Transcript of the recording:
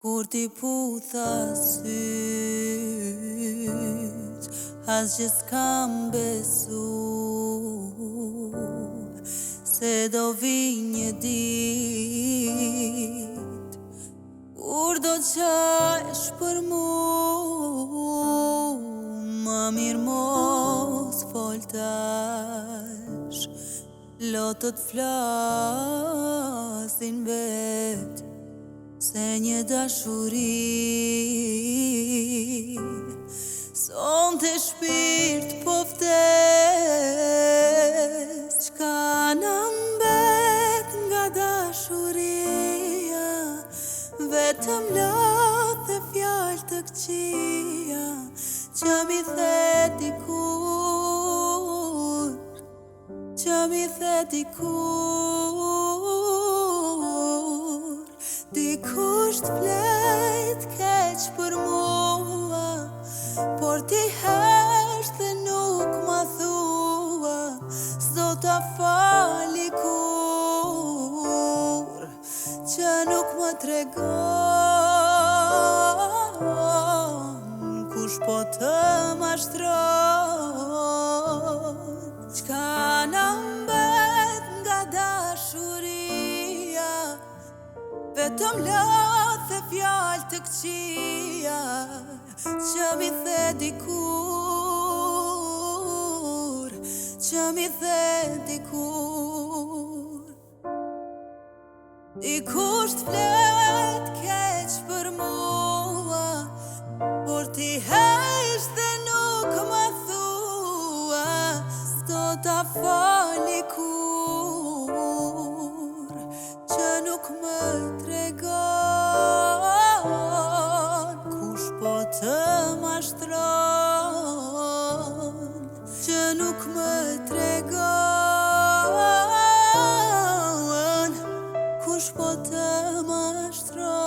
Kur ti putha syt, asgjë s'kam besu, se do vi një dit kur do qesh për mu. Ma mirë mos foltash, lotët flasin vet, se një dashuri son të shpirt po vdes. Qka na mbet nga dashuria, vetëm lot dhe fjallë të këqia, që mi the dikur, që mi the dikur. Dikush t'flet keq për mua, por ti hesh dhe nuk ma thua, s'do t'a fali kur, që nuk ma tregon kush po të mashtron. Qka na mbet nga dashuria, vetëm lot dhe fjallë të këqia, që mi the dikur, që mi the dikur. Dikush t'flet keq për mua, por ti hesh dhe nuk ma thua, s'do t'a fali kur, që nuk më tregon kush po të mashtron, që nuk më tregon kush po të mashtron.